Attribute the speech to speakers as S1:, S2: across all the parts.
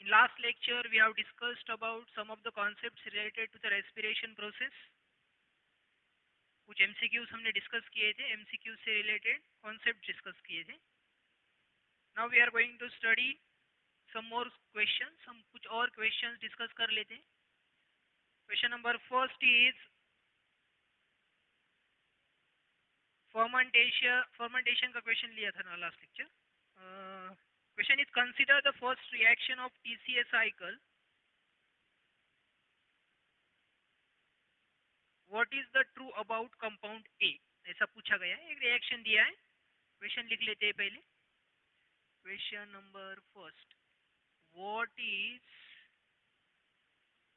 S1: In last lecture, we have discussed about some of the concepts related to the respiration process. कुछ MCQs हमने discuss किए थे, MCQs से related concept discuss किए थे. Now we are going to study some more questions. हम कुछ और questions डिस्कस कर लेते हैं. Question number first is fermentation का question लिया था ना last lecture. Question is, consider the first reaction of TCA cycle. What is the true about compound A? ऐसा पूछा गया है, एक रिएक्शन दिया है. क्वेश्चन लिख लेते हैं पहले. Question number first, what is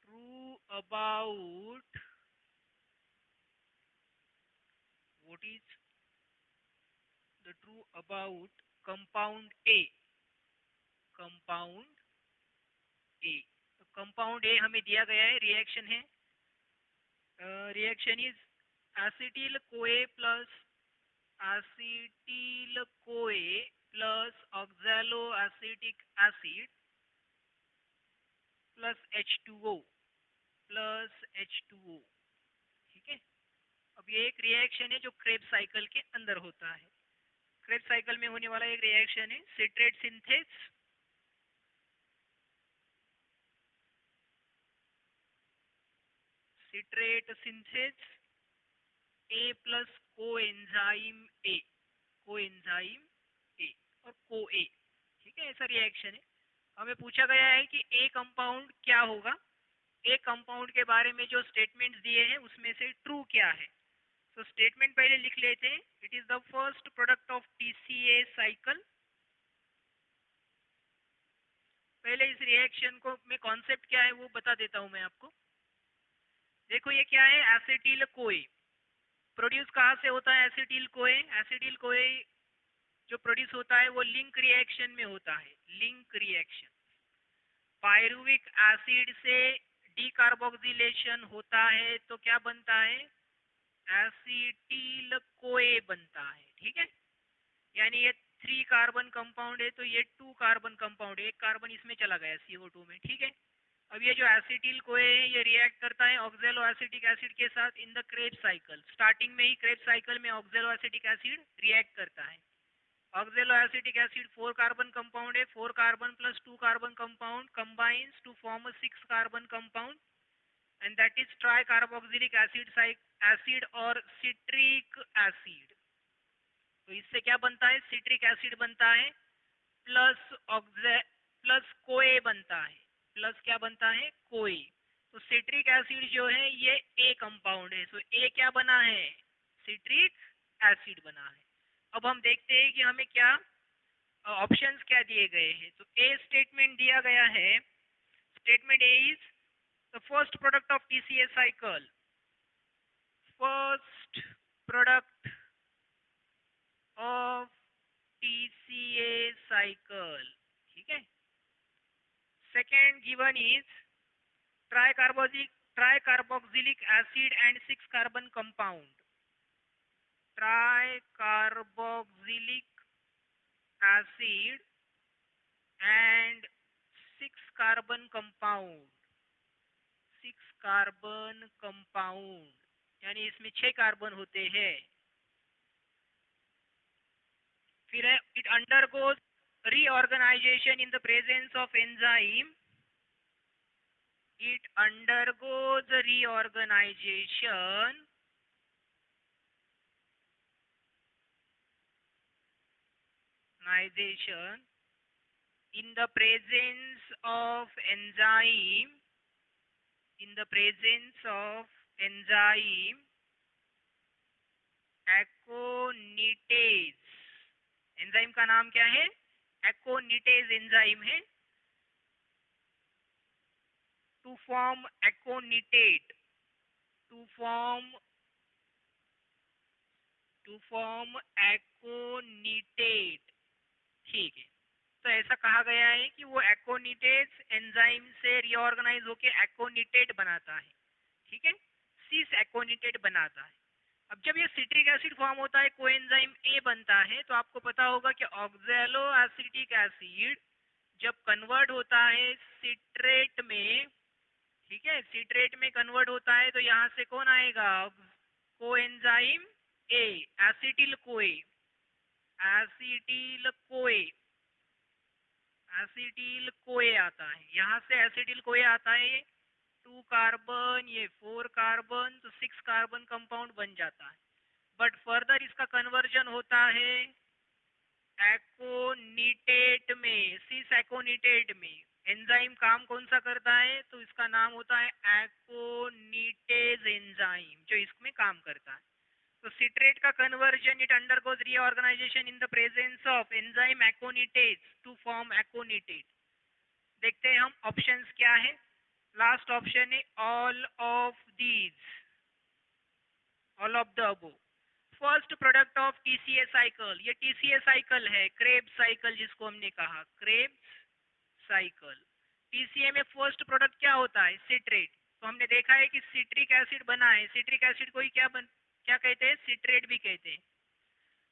S1: true about compound A? compound A. तो compound A हमें दिया गया है, रिएक्शन है. Reaction is acetyl CoA plus oxaloacetic acid plus H2O. ठीक है. अब ये एक रिएक्शन है जो क्रेब्स साइकिल के अंदर होता है. क्रेब्स साइकिल में होने वाला एक रिएक्शन है citrate synthase A plus coenzyme A और CoA. ठीक है, ऐसा रिएक्शन है. हमें पूछा गया है कि ए कंपाउंड क्या होगा. ए कंपाउंड के बारे में जो स्टेटमेंट्स दिए हैं उसमें से ट्रू क्या है. तो स्टेटमेंट पहले लिख लेते हैं. It is the first product of TCA cycle. पहले इस रिएक्शन को में कॉन्सेप्ट क्या है वो बता देता हूं मैं आपको. देखो ये क्या है, एसिटिल कोए. प्रोड्यूस कहाँ से होता है एसिटिल कोए जो प्रोड्यूस होता है वो लिंक रिएक्शन में होता है. लिंक रिएक्शन पायरुविक एसिड से डीकार्बोक्सिलेशन होता है तो क्या बनता है, एसिटिल कोए बनता है. ठीक है, यानी ये 3 कार्बन कंपाउंड है तो ये 2 कार्बन कंपाउंड है. एक कार्बन इसमें चला गया CO2 में. ठीक है, अब ये जो एसिटिल कोए है ये रिएक्ट करता है ऑक्सैलोएसिटिक एसिड के साथ in the Krebs cycle. Starting में ही क्रेब्स साइकिल में ऑक्सैलोएसिटिक एसिड रिएक्ट करता है. ऑक्सैलोएसिटिक एसिड 4 कार्बन कंपाउंड है. 4 carbon plus 2 carbon compound combines to form a 6 carbon compound and that is tricarboxylic acid और citric acid. तो इससे क्या बनता है, सिट्रिक एसिड बनता है प्लस कोए बनता है. प्लस क्या बनता है, कोए. तो सिट्रिक एसिड जो है ये ए कंपाउंड है. तो ए क्या बना है, सिट्रिक एसिड बना है. अब हम देखते हैं कि हमें क्या ऑप्शंस क्या दिए गए हैं. तो ए स्टेटमेंट दिया गया है. Statement A is the first product of TCA cycle. First product of TCA cycle. ठीक है. Second given is tricarboxylic acid and 6 carbon compound. Tricarboxylic acid and 6 carbon compound. 6 carbon compound यानी इसमें 6 कार्बन होते हैं. फिर है it undergoes reorganization in the presence of enzyme. It undergoes reorganization in the presence of enzyme एकोनिटेज. Enzyme का नाम क्या है, एकोनिटेज एंजाइम है. टू फॉर्म एकोनिटेट ठीक है. तो ऐसा कहा गया है कि वो एकोनिटेज एंजाइम से रीऑर्गेनाइज होके एकोनिटेट बनाता है. ठीक है, सिस एकोनिटेट बनाता है. अब जब ये सिट्रिक एसिड फॉर्म होता है, कोएंजाइम ए बनता है, तो आपको पता होगा कि ऑक्सैलोएसिटिक एसिड जब कन्वर्ट होता है सिट्रेट में, ठीक है, सिट्रेट में कन्वर्ट होता है तो यहाँ से कौन आएगा, कोएंजाइम ए, एसिटिल कोए, एसिटिल कोए, एसिटिल कोए आता है, यहाँ से एसिटिल कोए आता है, ये 2 कार्बन, ये 4 कार्बन, तो 6 कार्बन कंपाउंड बन जाता है। बट फर्दर इसका कन्वर्जन होता है एकोनिटेट में, सिस एकोनिटेट में। एंजाइम काम कौन सा करता है, तो इसका नाम होता है एकोनिटेज एंजाइम, जो इसमें काम करता है। तो सिट्रेट का conversion, it undergoes reorganization in the presence of enzyme aconitase to form aconitate. देखते हैं हम ऑप्शंस क्या है। लास्ट ऑप्शन है all of these, all of the above. First product of TCA cycle, ये टीसीए साइकिल है, Krebs cycle जिसको हमने कहा, क्रेब्स साइकिल। टीसीए में फर्स्ट प्रोडक्ट क्या होता है, सिट्रेट। तो हमने देखा है कि सिट्रिक एसिड बना है, सिट्रिक एसिड को ही क्या कहते हैं, सिट्रेट भी कहते हैं।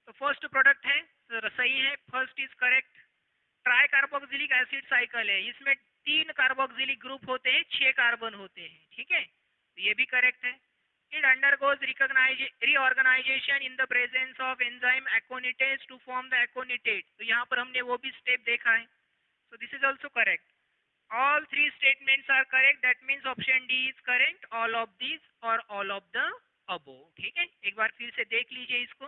S1: तो फर्स्ट प्रोडक्ट है, तो सही है, first is correct. Try carboxylic acid cycle है, इसमें 3 कार्बोक्सिलिक ग्रुप होते हैं, 6 कार्बन होते हैं, ठीक है, तो ये भी करेक्ट है। It undergoes reorganization in the presence of enzyme aconitase to form the aconitate, तो यहाँ पर हमने वो भी स्टेप देखा है, so this is also correct. All 3 statements are correct, that means option D is correct, all of these or all of the above, ठीक है। एक बार फिर से देख लीजिए इसको,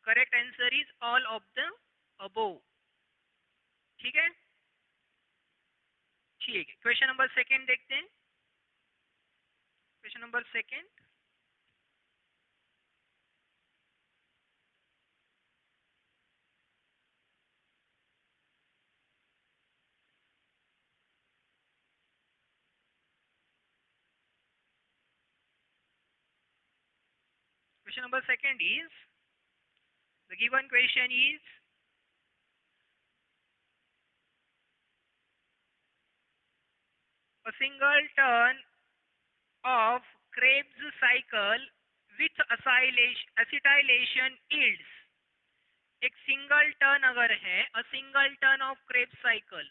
S1: correct answer is all of the above, ठीक है। ठीक है, क्वेश्चन नंबर सेकंड देखते हैं। Question number second, question number second is, the given question is, a single turn of Krebs cycle with acetylation yields, एक सिंगल टर्न अगर है, a single turn of Krebs cycle,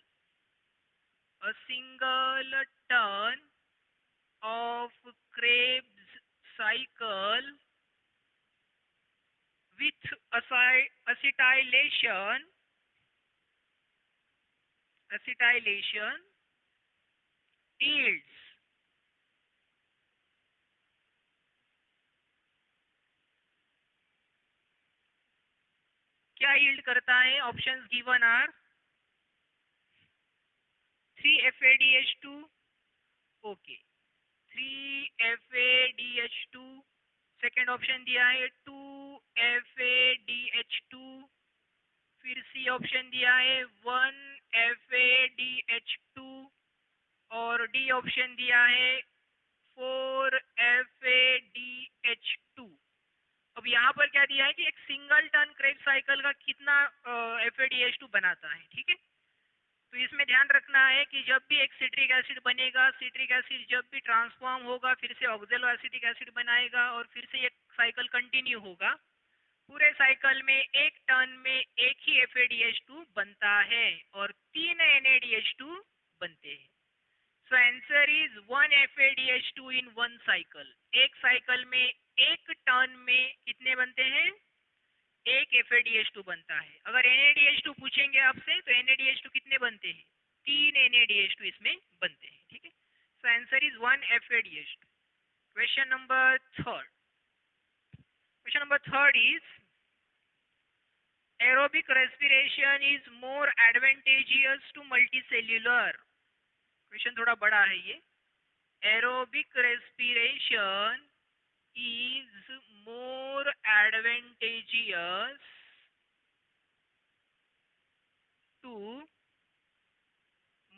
S1: a single turn of Krebs cycle with acetylation yields, क्या yield करता है, options given are 3FADH2, okay, 3FADH2, second option दिया है 2FADH2, फिर C option दिया है 1FADH2, और डी ऑप्शन दिया है 4FADH2। अब यहाँ पर क्या दिया है कि एक सिंगल टर्न क्रेब्स साइकिल का कितना FADH2 बनाता है, ठीक है। तो इसमें ध्यान रखना है कि जब भी एक सिट्रिक एसिड बनेगा, सिट्रिक एसिड जब भी ट्रांसफॉर्म होगा फिर से ऑक्जेलो एसिटिक एसिड बनाएगा और फिर से एक साइकिल कंटिन्यू होगा। पूरे साइकिल में एक टर्न में एक ही FADH2 बनता है और 3 NADH2 बनते हैं। So answer is 1 FADH2 in 1 cycle. एक साइकिल में एक टर्न में कितने बनते हैं, एक FADH2 बनता है। अगर NADH2 पूछेंगे आपसे तो NADH2 कितने बनते हैं, 3 NADH2 इसमें बनते हैं, ठीक है। So answer is 1 FADH2। Question number third, question number third is, aerobic respiration is more advantageous to multicellular। Question थोड़ा बड़ा है ये। aerobic respiration is more advantageous to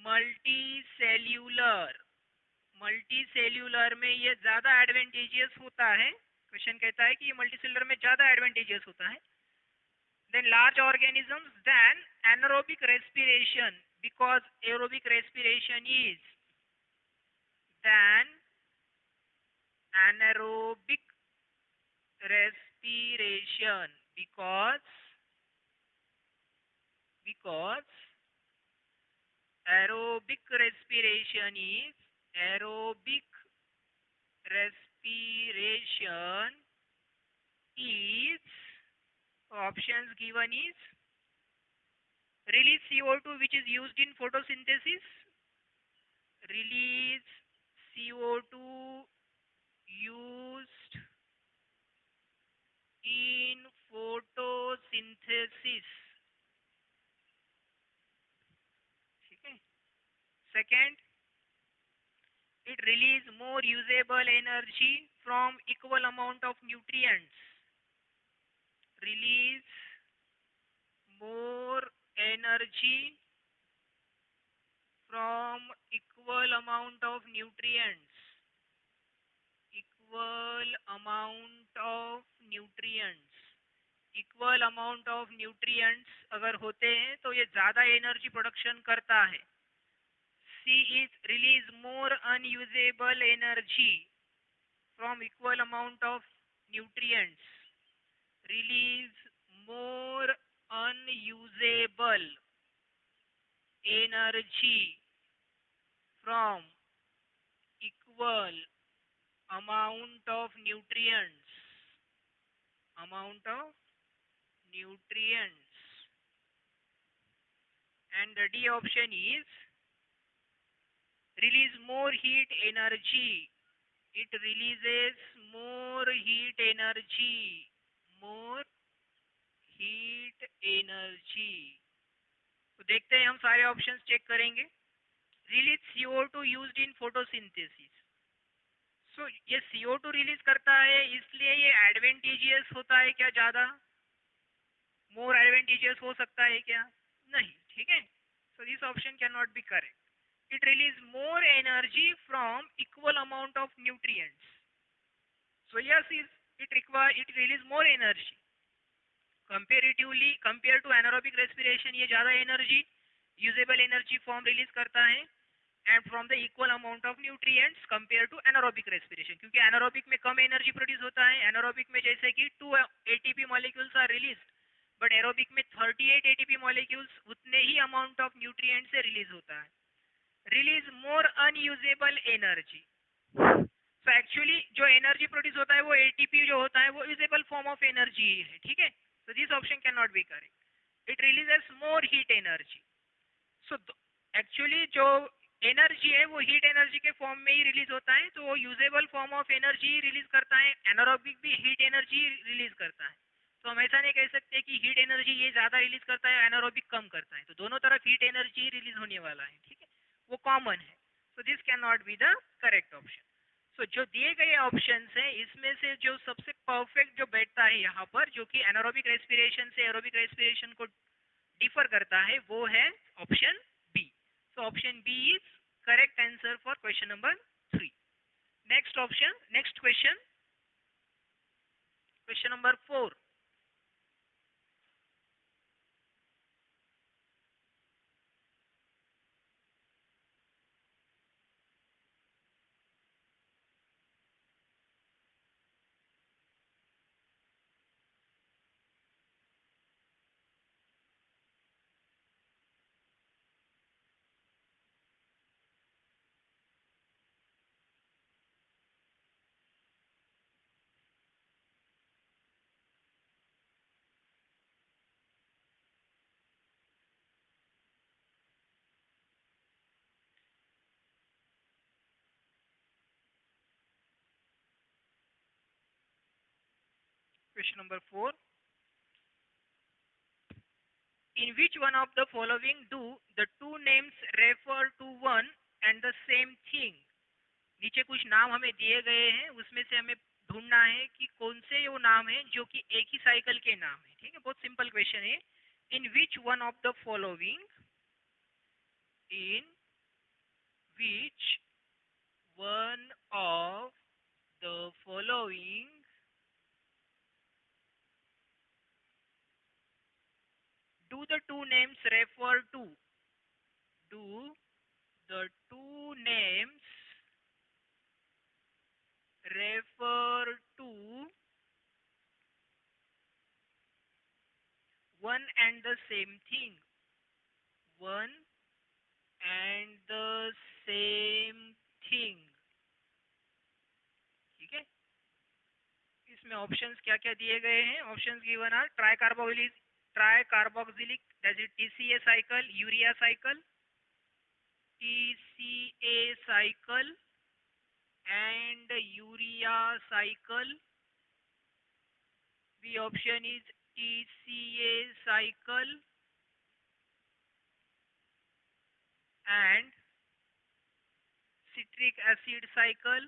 S1: multicellular, multicellular में ये ज्यादा एडवांटेजियस होता है। क्वेश्चन कहता है कि ये मल्टीसेल्यूलर में ज्यादा एडवांटेजियस होता है then large organisms then anaerobic respiration, because aerobic respiration is than anaerobic respiration, because because aerobic respiration is options given is release CO2 which is used in photosynthesis, release CO2 used in photosynthesis. ठीक है. Second, it release more usable energy from equal amount of nutrients. Release more energy from equal amount of nutrients. Equal amount of nutrients. Equal amount of nutrients अगर होते हैं तो ये ज्यादा energy production करता है. C is release more unusable energy from equal amount of nutrients. Release more unusable energy from equal amount of nutrients. And the D option is release more heat energy. It releases more heat energy. तो देखते हैं, हम सारे options check करेंगे. Release CO2 used in photosynthesis. So ये CO2 release करता है, इसलिए ये एडवेंटेजियस होता है क्या? ज्यादा मोर एडवेंटेजियस हो सकता है क्या? नहीं. ठीक है. So this option can not B correct. It release more energy from equal amount of nutrients. So yes, it release more energy. Comparatively, compared to anaerobic respiration, ये ज़्यादा energy, usable energy form release करता है, and from the equal amount of nutrients compared to anaerobic respiration. क्योंकि anaerobic में कम energy produce होता है. anaerobic में जैसे कि 2 ATP molecules are released, but aerobic में 38 ATP molecules उतने ही amount of nutrients से release होता है. Release more unusable energy. So actually जो एनर्जी प्रोड्यूस होता है वो एटीपी जो होता है वो यूजेबल फॉर्म ऑफ एनर्जी है. ठीक है. So this option can not B correct. It releases more heat energy. So actually जो एनर्जी है वो हीट एनर्जी के फॉर्म में ही रिलीज होता है, तो वो usable form of energy release करता है. एनारोबिक भी हीट एनर्जी रिलीज करता है. तो हम ऐसा नहीं कह सकते कि हीट एनर्जी ये ज्यादा रिलीज करता है, एनारोबिक कम करता है. तो दोनों तरफ हीट एनर्जी रिलीज होने वाला है. ठीक है. वो कॉमन है. So this can not be the correct option. So जो दिए गए ऑप्शंस हैं इसमें से जो सबसे परफेक्ट जो बैठता है यहाँ पर, जो कि एनारोबिक रेस्पिरेशन से एरोबिक रेस्पिरेशन को डिफर करता है, वो है option B. So option B is correct answer for question number 3. Next question number 4. Question number 4. In which one of the following do the two names refer to one and the same thing? नीचे कुछ नाम हमें दिए गए हैं, उसमें से हमें ढूंढना है कि कौन से वो नाम है जो कि एक ही साइकिल के नाम है. ठीक है. बहुत सिंपल क्वेश्चन है. In which one of the following do the two names refer to one and the same thing? One and the same thing. ठीक है, इसमें ऑप्शंस क्या क्या दिए गए हैं? Options given are tricarboxylic that is TCA cycle, urea cycle, TCA cycle and urea cycle. The option is TCA cycle and citric acid cycle.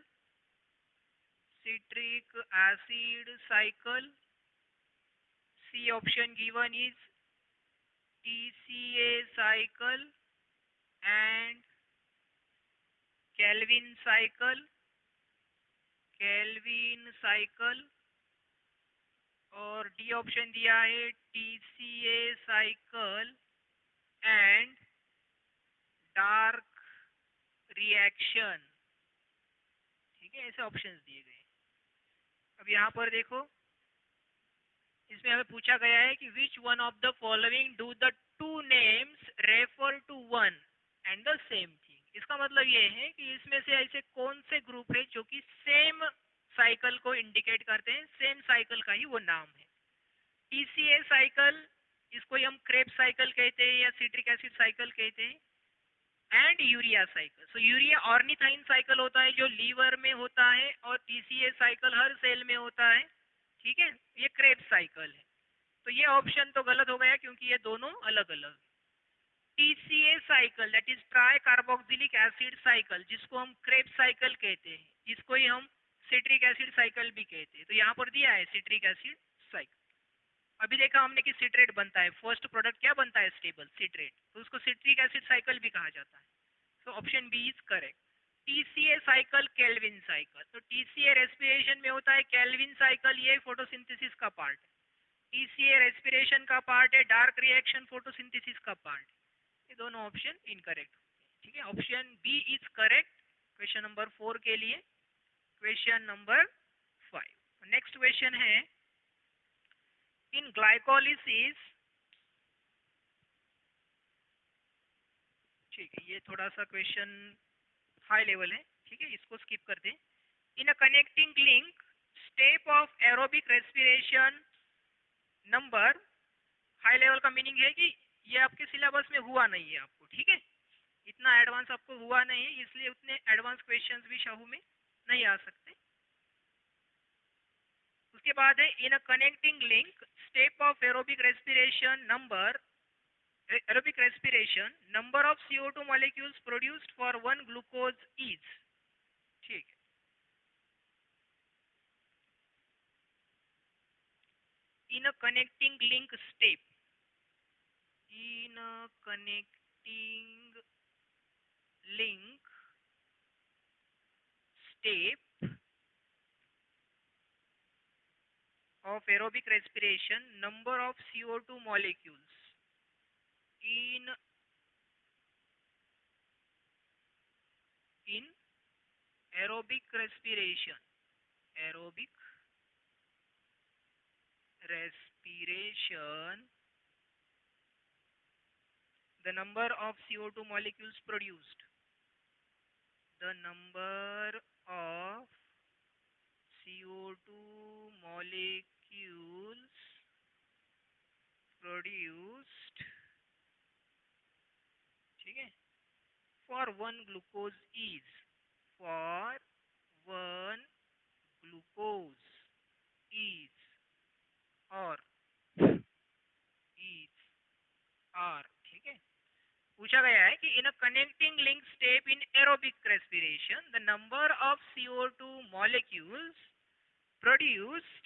S1: Citric acid cycle. C option given is TCA cycle and Kelvin cycle. Kelvin cycle और D option दिया है TCA cycle and dark reaction. ठीक है, ऐसे options दिए गए। अब यहाँ पर देखो, इसमें हमें पूछा गया है कि which one of the following do the two names refer to one and the same thing. इसका मतलब ये है कि इसमें से ऐसे कौन से ग्रुप है जो कि सेम साइकिल को इंडिकेट करते हैं, सेम साइकिल का ही वो नाम है। TCA साइकिल, इसको हम क्रेब साइकिल कहते हैं या सिट्रिक एसिड साइकिल कहते हैं, and urea cycle. So urea ornithine cycle होता है जो लीवर में होता है, और TCA साइकिल हर सेल में होता है। ठीक है, ये क्रेब साइकिल है। तो ये ऑप्शन तो गलत हो गया क्योंकि ये दोनों अलग अलग। TCA cycle that is try carboxylic acid cycle, जिसको हम क्रेब साइकिल कहते हैं, इसको ही हम सिट्रिक एसिड साइकिल भी कहते हैं। तो यहाँ पर दिया है सिट्रिक एसिड साइकिल। अभी देखा हमने कि सिट्रेट बनता है, फर्स्ट प्रोडक्ट क्या बनता है? स्टेबल सिट्रेट, तो उसको सिट्रिक एसिड साइकिल भी कहा जाता है। तो option B is correct. TCA cycle, Calvin cycle. तो TCA रेस्पिरेशन में होता है, केल्विन साइकिल ये फोटोसिंथेसिस का पार्ट है। TCA रेस्पिरेशन का पार्ट है, डार्क रिएक्शन फोटोसिंथेसिस का पार्ट है। ये दोनों ऑप्शन इनकरेक्ट। ठीक है, option B is correct question number 4 के लिए। क्वेश्चन नंबर 5, नेक्स्ट क्वेश्चन है, इन ग्लाइकोलिसिस। ठीक है, ये थोड़ा सा क्वेश्चन हाई लेवल है, ठीक है, इसको स्किप कर दें। In a connecting link step of aerobic respiration number, high level का मीनिंग है कि ये आपके सिलेबस में हुआ नहीं है आपको। ठीक है, इतना एडवांस आपको हुआ नहीं है, इसलिए उतने एडवांस क्वेश्चंस भी शाहू में नहीं आ सकते। उसके बाद है, in a connecting link step of aerobic respiration number, aerobic respiration number of CO2 molecules produced for one glucose is। ठीक है, in a connecting link step, in a connecting link step of aerobic respiration number of CO2 molecules in aerobic respiration, aerobic respiration, the number of CO2 molecules produced, the number of CO2 molecules produced, ठीक है, for one glucose is, for one glucose is, और is are। ठीक है, पूछा गया है कि in a connecting link step in aerobic respiration the number of CO2 molecules produced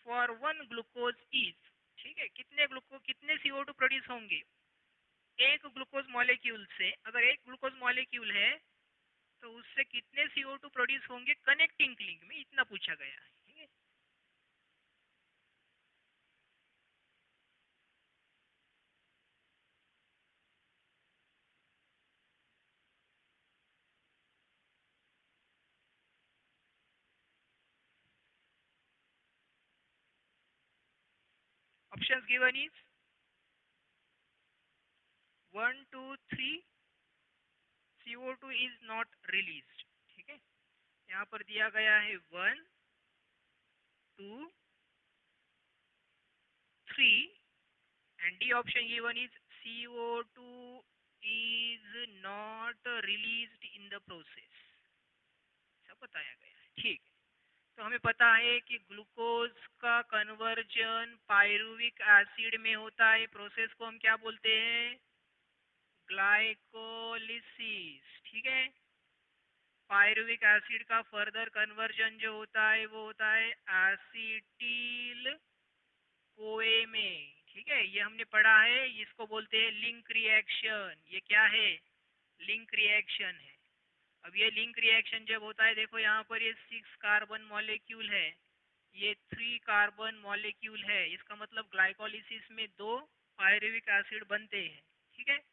S1: for one glucose is. ठीक है, कितने CO2 प्रोड्यूस होंगे एक ग्लूकोज मॉलिक्यूल से? अगर एक ग्लूकोज मॉलिक्यूल है तो उससे कितने CO2 प्रोड्यूस होंगे कनेक्टिंग लिंक में, इतना पूछा गया है। ठीक है, options given is 1 3 CO2 is not released, ठीक है। यहाँ पर दिया गया है 1 2 3 and D option given is CO2 is not released in the process, ऐसा बताया गया है, ठीक है। तो हमें पता है कि ग्लूकोज का कन्वर्जन पायरुविक एसिड में होता है, प्रोसेस को हम क्या बोलते हैं, ग्लाइकोलिसिस, ठीक है। पायरुविक एसिड का फर्दर कन्वर्जन जो होता है वो होता है एसिटिल कोए में, ठीक है। ये हमने पढ़ा है, इसको बोलते हैं लिंक रिएक्शन। ये क्या है, लिंक रिएक्शन है। अब ये लिंक रिएक्शन जब होता है, देखो यहाँ पर ये 6 कार्बन मॉलिक्यूल है, ये 3 कार्बन मॉलिक्यूल है, इसका मतलब ग्लाइकोलिसिस में 2 पायरुविक एसिड बनते हैं, ठीक है।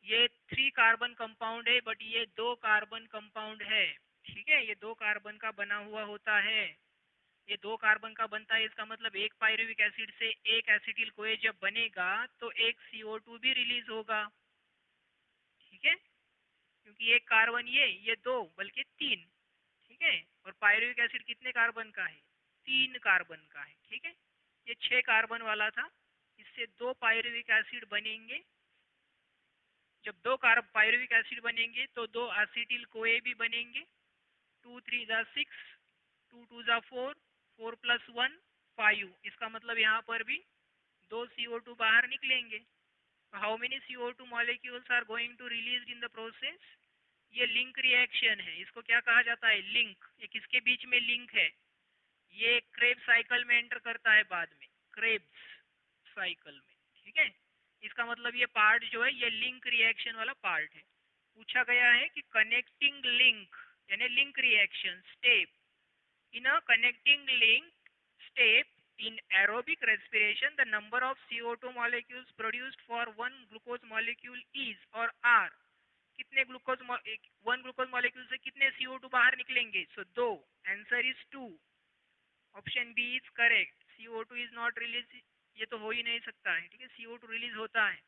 S1: ये 3 कार्बन कंपाउंड है बट ये 2 कार्बन कंपाउंड है, ठीक है। ये 2 कार्बन का बना हुआ होता है, ये 2 कार्बन का बनता है, इसका मतलब एक पायरुविक एसिड से एक एसिटिल कोए जब बनेगा तो एक CO2 भी रिलीज होगा, ठीक है। क्योंकि एक कार्बन ये 2 बल्कि 3, ठीक है। और पायरुविक एसिड कितने कार्बन का है, 3 कार्बन का है, ठीक है। ये 6 कार्बन वाला था, इससे 2 पायरुविक एसिड बनेंगे। जब 2 पायरुविक एसिड बनेंगे तो 2 एसिटिल कोए भी बनेंगे। 2 3 जा 6, 2 2 जा 4, 4 + 1 5, इसका मतलब यहाँ पर भी 2 CO2 बाहर निकलेंगे। How many CO2 molecules are going to release in the process, ये लिंक रिएक्शन है, इसको क्या कहा जाता है, लिंक। ये किसके बीच में लिंक है, ये क्रेब्स साइकिल में एंटर करता है बाद में, क्रेब्स साइकिल में, ठीक है। इसका मतलब ये पार्ट जो है ये लिंक रिएक्शन वाला पार्ट है। पूछा गया है कि कनेक्टिंग लिंक यानी link reaction step, in a connecting link step in aerobic respiration the number of CO2 molecules produced for one glucose molecule is और are, कितने ग्लूकोज, 1 ग्लूकोज मॉलिक्यूल से कितने CO2 बाहर निकलेंगे, so 2, answer is 2, option B is correct. CO2 is not release, ये तो हो ही नहीं सकता है, ठीक है। CO2 रिलीज होता है,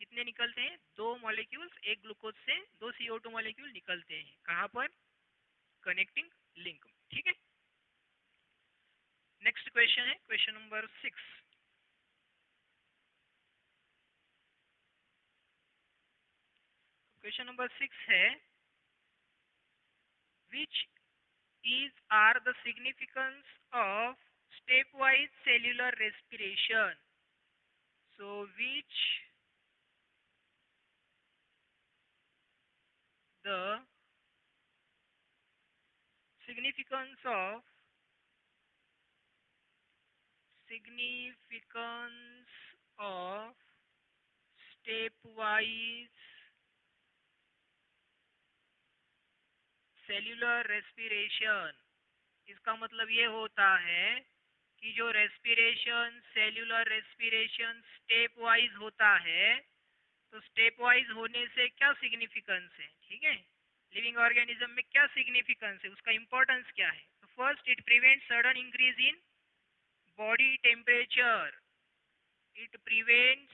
S1: कितने निकलते हैं, 2 मॉलिक्यूल्स, एक ग्लूकोज से 2 CO2 मॉलिक्यूल निकलते हैं, कहाँ पर, कनेक्टिंग लिंक, ठीक है। नेक्स्ट क्वेश्चन है क्वेश्चन नंबर 6। क्वेश्चन नंबर 6 है विच is are the significance of stepwise cellular respiration, so which the significance of stepwise cellular respiration, इसका मतलब ये होता है कि जो respiration, cellular respiration stepwise होता है, तो स्टेप वाइज होने से क्या सिग्निफिकेंस है, ठीक है। लिविंग ऑर्गेनिज्म में क्या सिग्निफिकेंस है, उसका इंपॉर्टेंस क्या है। तो first, it prevents sudden increase in body temperature, it prevents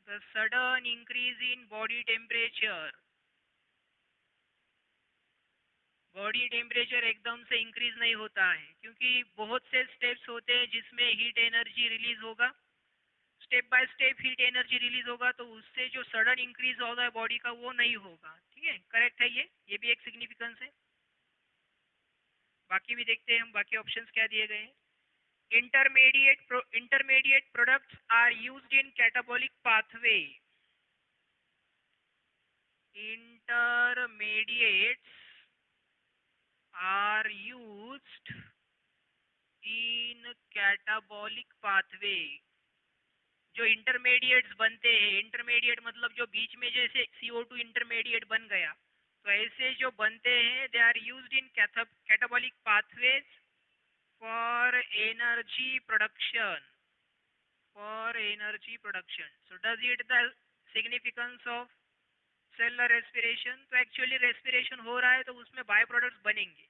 S1: the sudden increase in body temperature. Body temperature एकदम से इंक्रीज नहीं होता है, क्योंकि बहुत से स्टेप्स होते हैं जिसमें हीट एनर्जी रिलीज होगा, step by step heat energy release होगा, तो उससे जो सडन इंक्रीज होगा है बॉडी का वो नहीं होगा, ठीक है। करेक्ट है, ये भी एक सिग्निफिकेंस है। बाकी भी देखते हैं हम, बाकी ऑप्शंस क्या दिए गए हैं। Intermediate products are used in catabolic pathway, intermediates are used in catabolic pathway. जो इंटरमीडिएट्स बनते हैं, इंटरमीडिएट मतलब जो बीच में जैसे CO2 इंटरमीडिएट बन गया, तो ऐसे जो बनते हैं they are used in catabolic pathways for energy production, so does it the significance of cellular respiration. तो एक्चुअली रेस्पिरेशन हो रहा है तो उसमें बाय प्रोडक्ट्स बनेंगे,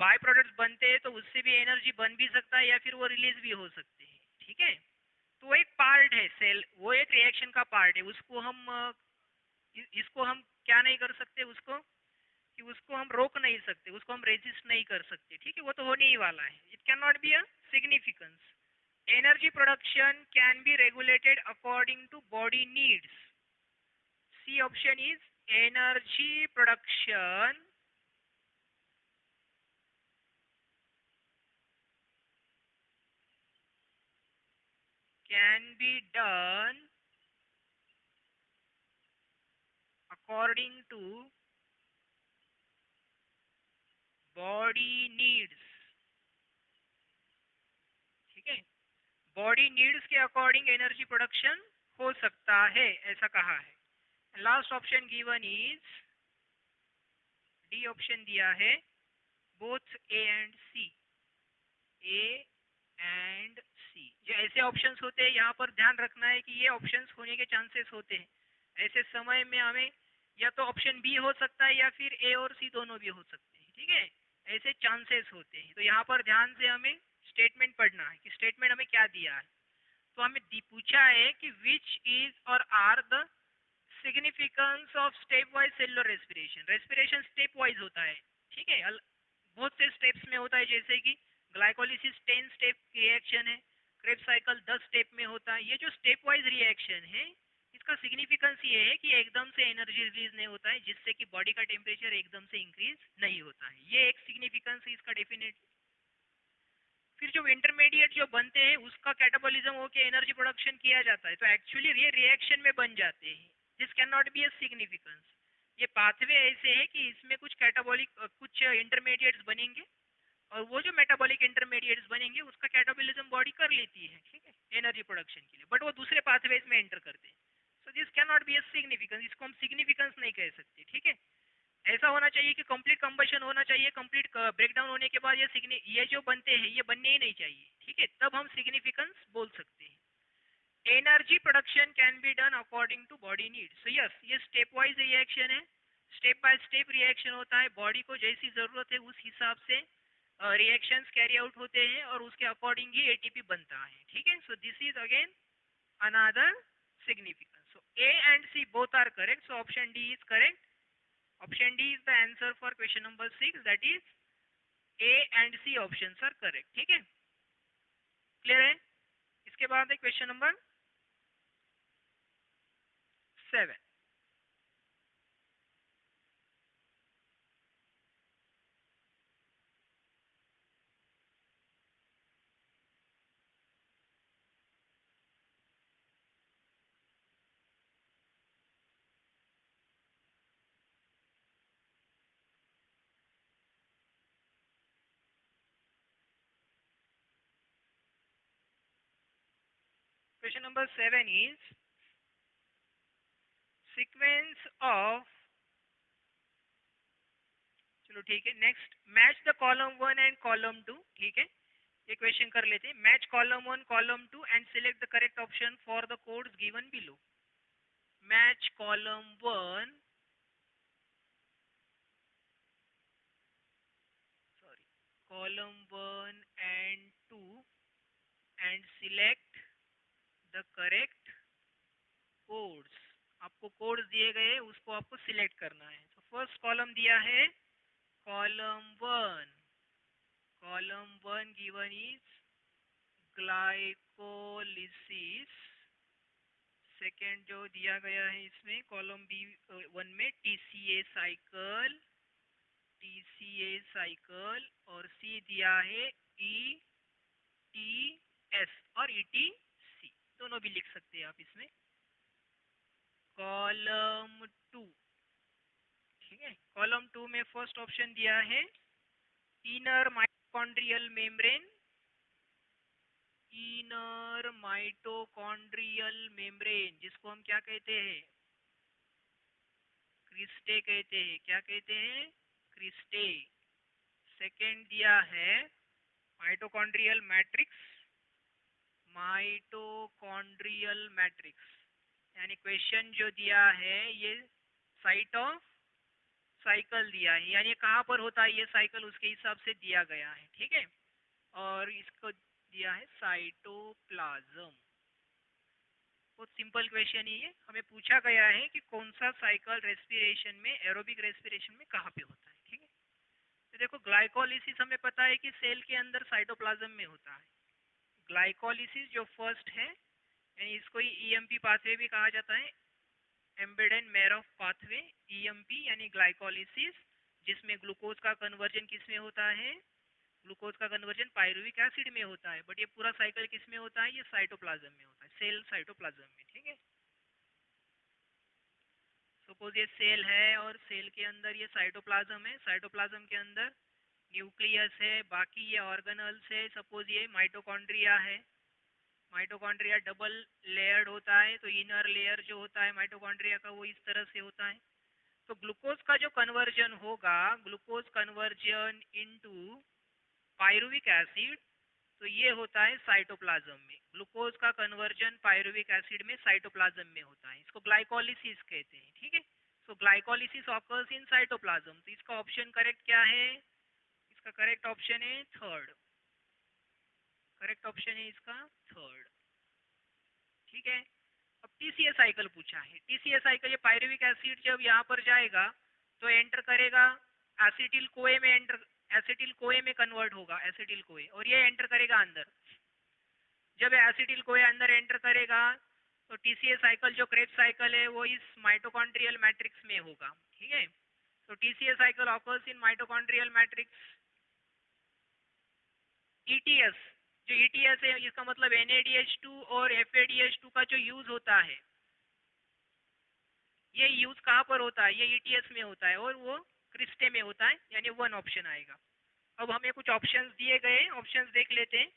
S1: बाय प्रोडक्ट्स बनते हैं तो उससे भी एनर्जी बन भी सकता है या फिर वो रिलीज भी हो सकते हैं, ठीक है। तो एक पार्ट है, है सेल, वो एक रिएक्शन का पार्ट है, उसको हम इसको हम क्या नहीं कर सकते, उसको कि उसको हम रोक नहीं सकते, उसको हम रेजिस्ट नहीं कर सकते, ठीक है, वो तो होने ही वाला है. It can not be a significance. Energy production can be regulated according to body needs. C option is energy production can be done according to body needs. ठीक है, बॉडी नीड्स के अकॉर्डिंग एनर्जी प्रोडक्शन हो सकता है, ऐसा कहा है. Last option given is D option दिया है, both A and C. A and C, जो ऐसे ऑप्शंस होते हैं यहाँ पर ध्यान रखना है कि ये ऑप्शंस होने के चांसेस होते हैं. ऐसे समय में हमें या तो ऑप्शन बी हो सकता है या फिर ए और सी दोनों भी हो सकते हैं, ठीक है, ऐसे चांसेस होते हैं. तो यहाँ पर ध्यान से हमें स्टेटमेंट पढ़ना है कि स्टेटमेंट हमें क्या दिया है. तो हमें पूछा है कि विच इज और are the significance of stepwise cellular respiration. Respiration stepwise होता है, ठीक है, बहुत से स्टेप्स में होता है, जैसे कि ग्लाइकोलिसिस 10 स्टेप रिएक्शन है, क्रेब्स साइकिल 10 स्टेप में होता है. ये जो स्टेप वाइज रिएक्शन है, इसका सिग्निफिकेंस ये है कि एकदम से एनर्जी रिलीज नहीं होता है जिससे कि बॉडी का टेम्परेचर एकदम से इंक्रीज नहीं होता है. ये एक सिग्निफिकेंस है इसका डेफिनेट. फिर जो इंटरमीडिएट जो बनते हैं उसका कैटाबॉलिज्म होके एनर्जी प्रोडक्शन किया जाता है, तो एक्चुअली ये रिएक्शन में बन जाते हैं. This can not be a significance. ये पाथवे ऐसे है कि इसमें कुछ कैटाबॉलिक कुछ इंटरमीडिएट्स बनेंगे और वो जो मेटाबॉलिक इंटरमीडिएट्स बनेंगे उसका कैटाबॉलिज्म बॉडी कर लेती है, ठीक है, एनर्जी प्रोडक्शन के लिए, बट वो दूसरे पाथवेज में एंटर करते हैं. सो this can not be a significance, इसको हम सिग्निफिकेंस नहीं कह सकते, ठीक है. ऐसा होना चाहिए कि कंप्लीट कंबशन होना चाहिए, कंप्लीट ब्रेकडाउन होने के बाद ये जो बनते हैं ये बनने ही नहीं चाहिए, ठीक है, तब हम सिग्निफिकेंस बोल सकते हैं. Energy production can be done according to body need. So yes, ये स्टेप वाइज रिएक्शन है, स्टेप बाय स्टेप रिएक्शन होता है, बॉडी को जैसी जरूरत है उस हिसाब से रिएक्शंस कैरी आउट होते हैं और उसके अकॉर्डिंग ही एटीपी बनता है, ठीक है. So this is again another significance. So A and C both are correct. So option D is correct. Option D is the answer for question number 6. That is A and C options are correct. ठीक है, clear है. इसके बाद है question number 7. Question number 7 is sequence of, चलो ठीक है, next match the column 1 and column 2. ठीक है, ये क्वेश्चन कर लेते हैं. Match column 1 column 2 and select the correct option for the codes given below. Match column 1, sorry, column 1 and 2 and select the correct codes. आपको कोड्स दिए गए, उसको आपको सिलेक्ट करना है. तो फर्स्ट कॉलम दिया है column 1. Column 1 given is glycolysis. Second जो दिया गया है इसमें कॉलम बी 1 में टीसीए साइकिल, टीसीए साइकिल, और सी दिया है ई टी एस और ई टी सी, दोनों भी लिख सकते हैं आप इसमें. कॉलम 2, ठीक है, कॉलम 2 में फर्स्ट ऑप्शन दिया है inner mitochondrial membrane. Inner mitochondrial membrane जिसको हम क्या कहते हैं, क्रिस्टे कहते हैं. क्या कहते हैं, क्रिस्टे. सेकेंड दिया है माइटोकॉन्ड्रियल मैट्रिक्स. माइटोकॉन्ड्रियल मैट्रिक्स यानी क्वेश्चन जो दिया है ये साइट ऑफ साइकिल दिया है, यानी कहाँ पर होता है ये साइकिल, उसके हिसाब से दिया गया है, ठीक है. और इसको दिया है साइटोप्लाज्म. बहुत सिंपल क्वेश्चन ही है, हमें पूछा गया है कि कौन सा साइकिल रेस्पिरेशन में, एरोबिक रेस्पिरेशन में कहाँ पे होता है, ठीक है। तो देखो ग्लाइकोलिसिस हमें पता है कि सेल के अंदर साइटोप्लाज्म में होता है। ग्लाइकोलिसिस जो फर्स्ट है, यानी इसको ईएमपी पाथवे भी कहा जाता है, एम्बेडेड मेरॉफ पाथवे, ईएमपी यानी ग्लाइकोलिसिस, जिसमें ग्लूकोज का कन्वर्जन किस में होता है, ग्लूकोज का कन्वर्जन पायरुविक एसिड में होता है। बट ये पूरा साइकिल किस में होता है, ये साइटोप्लाज्म में होता है, सेल साइटोप्लाज्म में, ठीक है। सपोज ये सेल है और सेल के अंदर ये साइटोप्लाज्म है, साइटोप्लाज्म के अंदर न्यूक्लियस है, बाकी ये ऑर्गेनल्स है। सपोज ये माइटोकॉन्ड्रिया है, माइटोकॉन्ड्रिया डबल लेयर्ड होता है, तो इनर लेयर जो होता है माइटोकॉन्ड्रिया का वो इस तरह से होता है। तो ग्लूकोज का जो कन्वर्जन होगा, glucose conversion into pyruvic acid, तो ये होता है साइटोप्लाज्म में। ग्लूकोज का कन्वर्जन पायरुविक एसिड में साइटोप्लाज्म में होता है, इसको ग्लाइकोलिसिस कहते हैं, ठीक है। सो ग्लाइकोलिसिस ऑकर्स इन साइटोप्लाज्म। तो इसका ऑप्शन करेक्ट क्या है, इसका करेक्ट ऑप्शन है थर्ड, करेक्ट ऑप्शन है इसका थर्ड, ठीक है। अब टीसीए साइकिल पूछा है, टीसीए साइकिल, ये पायरुविक एसिड जब यहाँ पर जाएगा तो एंटर करेगा एसिटिल कोए में, एंटर एसिटिल कोए में कन्वर्ट होगा, एसिटिल कोए, और ये एंटर करेगा अंदर। जब एसिटिल कोए अंदर एंटर करेगा तो टीसीए साइकिल जो क्रेब्स साइकिल है वो इस माइटोकॉन्ड्रियल मैट्रिक्स में होगा, ठीक है। तो TCA cycle occurs in mitochondrial matrix. ETS, जो ईटीएस है इसका मतलब NADH2 और FADH2 का जो यूज होता है, ये यूज कहाँ पर होता है, ये ईटीएस में होता है और वो क्रिस्टे में होता है, यानी वन ऑप्शन आएगा। अब हमें कुछ ऑप्शंस दिए गए, ऑप्शंस देख लेते हैं।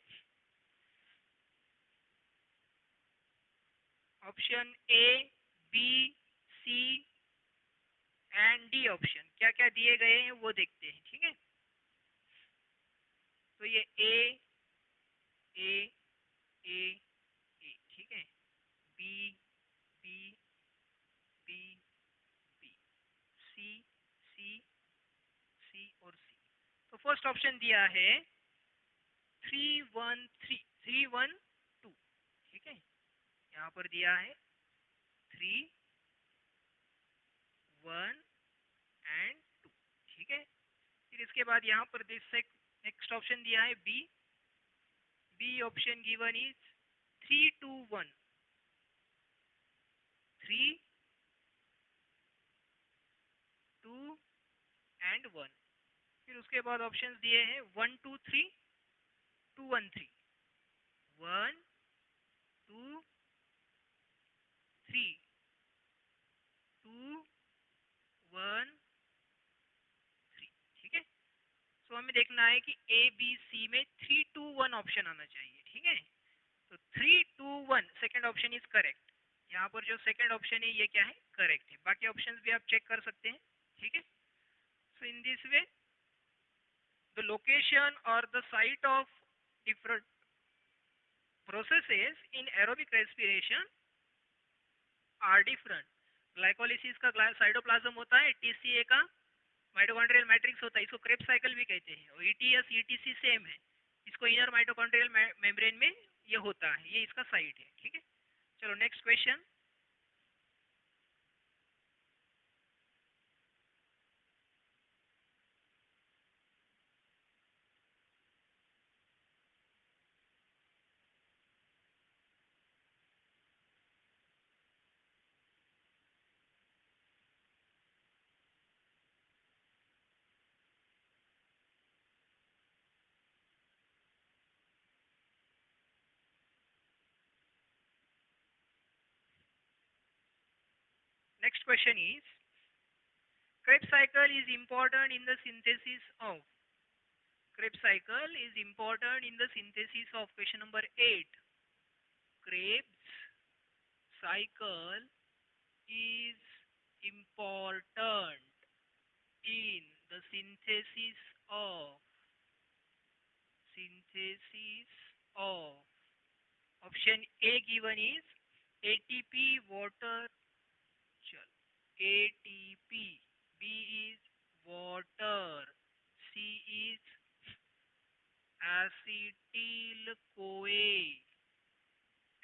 S1: Option A, B, C and D option क्या क्या दिए गए हैं वो देखते हैं, ठीक है। तो ये ए ए ए ए, ठीक है, बी बी बी बी, सी सी सी और सी। तो फर्स्ट ऑप्शन दिया है 3 1 3 3 1 2, ठीक है, यहाँ पर दिया है 3 1 एंड 2, ठीक है। फिर इसके बाद यहाँ पर नेक्स्ट ऑप्शन दिया है B, B option given is 3 2 1, 3 2 and 1। फिर उसके बाद ऑप्शंस दिए हैं 1 2 3 2 1 3, 1 2 3 2 1 3, ठीक है। सो हमें देखना है कि ए बी सी में 3 2 1 ऑप्शन आना चाहिए, ठीक है। तो 3 2 1 सेकेंड ऑप्शन इज करेक्ट। यहाँ पर जो सेकेंड ऑप्शन है ये क्या है, करेक्ट है। बाकी ऑप्शंस भी आप चेक कर सकते हैं, ठीक है। So in this way the location or the site of different processes in aerobic respiration are different. Glycolysis का साइटोप्लाज्म होता है, टीसीए का माइटोकॉन्ड्रियल मैट्रिक्स होता है, इसको क्रेब्स साइकिल भी कहते हैं। और ईटीएस ईटीसी सेम है, इसको इनर माइटोकॉन्ड्रियल मेम्ब्रेन में ये होता है, ये इसका साइट है, ठीक है। चलो next question. Next question is, Krebs cycle is important in the synthesis of, Krebs cycle is important in the synthesis of, question number 8, Krebs cycle is important in the synthesis of option A given is ATP water, ATP, B is water, C is acetyl CoA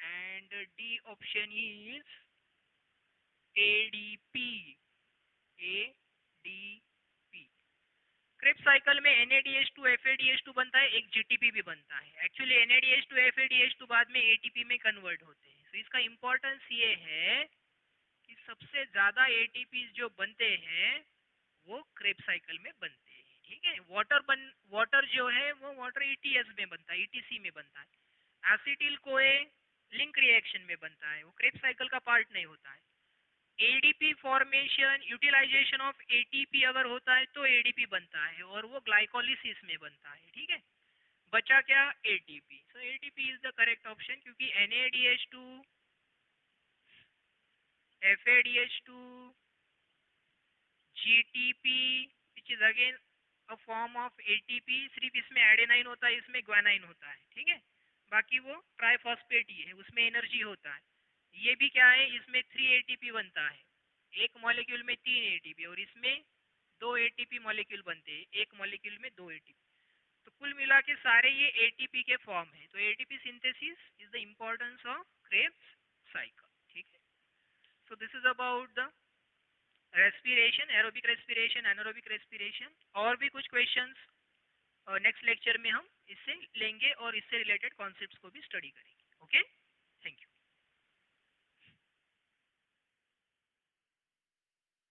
S1: and D option is ADP. ADP Krebs cycle में NADH2 FADH2 बनता है, एक GTP भी बनता है। Actually NADH2 FADH2 बाद में ATP में कन्वर्ट होते हैं। तो इसका इम्पोर्टेंस ये है कि सबसे ज्यादा ATPs जो बनते हैं वो क्रेब्स साइकिल में बनते हैं, ठीक है। वाटर जो है वो वाटर ETS में बनता है, ETC में बनता है। एसिटिल कोए लिंक रिएक्शन में बनता है, वो क्रेब्स साइकिल का पार्ट नहीं होता है। ADP formation, utilization of ATP अगर होता है तो एडीपी बनता है और वो ग्लाइकोलिसिस में बनता है, ठीक है। बचा क्या? ATP. So ATP is the correct option, क्योंकि NADH2 FADH2 GTP which is again a form of ATP, सिर्फ इसमें एडेनाइन होता है, इसमें ग्वानाइन होता है, ठीक है। बाकी वो ट्राइफॉस्फेट ही है, उसमें एनर्जी होता है। ये भी क्या है, इसमें 3 ATP बनता है, एक मॉलिक्यूल में 3 ATP, और इसमें 2 ATP मॉलिक्यूल बनते हैं, एक मॉलिक्यूल में 2 ATP। तो कुल मिला के सारे ये ATP के फॉर्म है। तो ATP synthesis is the importance of Krebs cycle, ठीक है। So this is about the respiration, aerobic respiration, anaerobic respiration. और भी कुछ क्वेश्चंस नेक्स्ट लेक्चर में हम इससे लेंगे और इससे रिलेटेड कॉन्सेप्ट्स को भी स्टडी करेंगे। Okay, thank you.